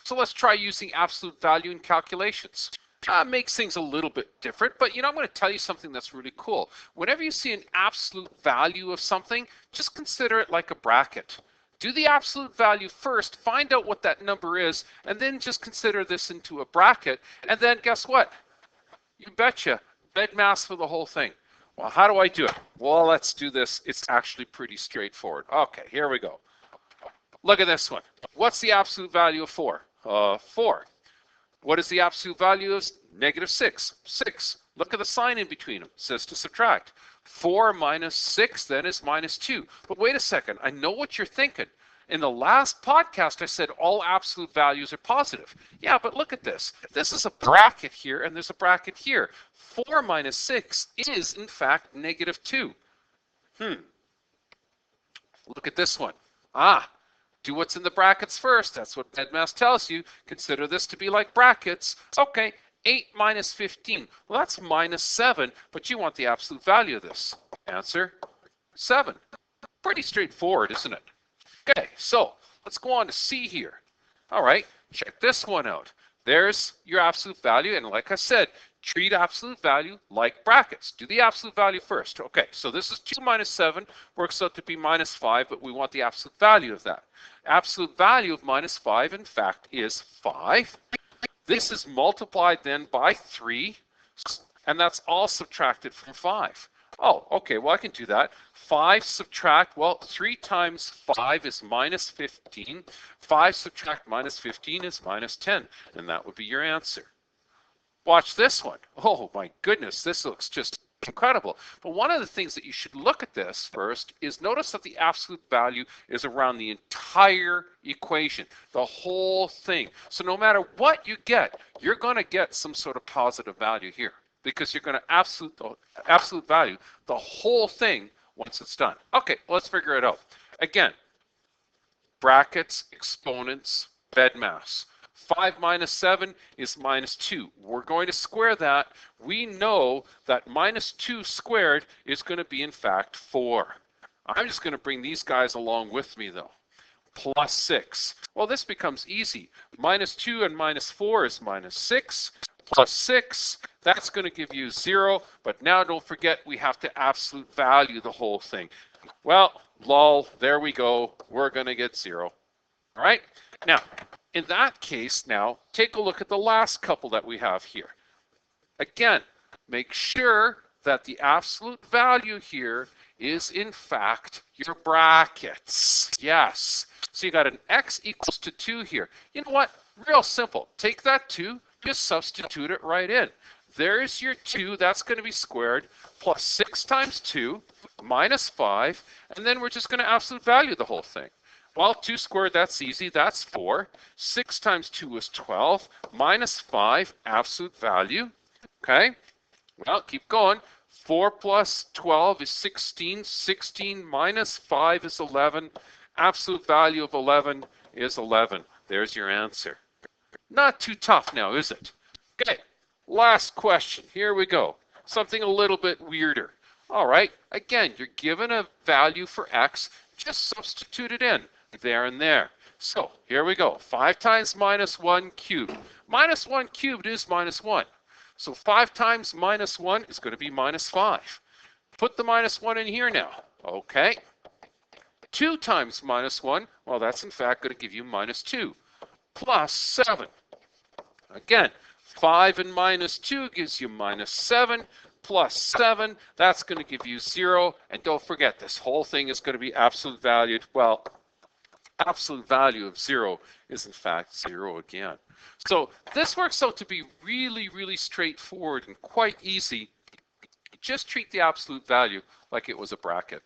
So let's try using absolute value in calculations. Makes things a little bit different, but I'm going to tell you something that's really cool. Whenever you see an absolute value of something, just consider it like a bracket. Do the absolute value first, find out what that number is, and then just consider this into a bracket, and then guess what? You betcha, BEDMAS for the whole thing. Well, how do I do it? Well, let's do this. It's actually pretty straightforward. Okay, here we go. Look at this one. What's the absolute value of 4? 4. What is the absolute value of -6? 6. Look at the sign in between them. It says to subtract. 4 minus 6 then is -2. But wait a second. I know what you're thinking. In the last podcast, I said all absolute values are positive. Yeah, but look at this. This is a bracket here, and there's a bracket here. 4 minus 6 is, in fact, -2. Look at this one. Do what's in the brackets first. That's what BEDMAS tells you. Consider this to be like brackets. Okay, 8 minus 15. Well, that's -7, but you want the absolute value of this. Answer, 7. Pretty straightforward, isn't it? Okay, so let's go on to C here. All right, check this one out. There's your absolute value, and like I said, treat absolute value like brackets. Do the absolute value first. Okay, so this is 2 minus 7, works out to be -5, but we want the absolute value of that. Absolute value of -5, in fact, is 5. This is multiplied then by 3, and that's all subtracted from 5. Oh, okay, well, I can do that. 5 subtract, well, 3 times 5 is -15. 5 subtract -15 is -10, and that would be your answer. Watch this one. Oh my goodness, this looks just incredible. But one of the things that you should look at this first is notice that the absolute value is around the entire equation, the whole thing. So no matter what you get, you're going to get some sort of positive value here because you're going to absolute value the whole thing once it's done. Okay, let's figure it out. Again, brackets, exponents, BEDMAS. 5 minus 7 is -2. We're going to square that. We know that -2 squared is going to be, in fact, 4. I'm just going to bring these guys along with me, though. Plus 6. Well, this becomes easy. -2 and -4 is -6. Plus 6, that's going to give you 0. But now don't forget, we have to absolute value the whole thing. Well, lol, there we go. We're going to get 0. All right? Now, in that case, now, take a look at the last couple that we have here. Again, make sure that the absolute value here is, in fact, your brackets. Yes. So you got an x equals to 2 here. You know what? Real simple. Take that 2, just substitute it right in. There's your 2. That's going to be squared. Plus 6 times 2 minus 5. And then we're just going to absolute value the whole thing. Well, 2 squared, that's easy. That's 4. 6 times 2 is 12. Minus 5, absolute value. Okay? Well, keep going. 4 plus 12 is 16. 16 minus 5 is 11. Absolute value of 11 is 11. There's your answer. Not too tough now, is it? Okay, last question. Here we go. Something a little bit weirder. All right, again, you're given a value for x. Just substitute it in. There and there. So here we go. 5 times -1 cubed. -1 cubed is -1. So 5 times -1 is going to be -5. Put the -1 in here now. Okay. 2 times -1, well, that's in fact going to give you -2. Plus 7. Again, 5 and -2 gives you -7. Plus 7, that's going to give you 0. And don't forget, this whole thing is going to be absolute valued. Well, absolute value of 0 is in fact 0 again. So this works out to be really, really straightforward and quite easy. Just treat the absolute value like it was a bracket.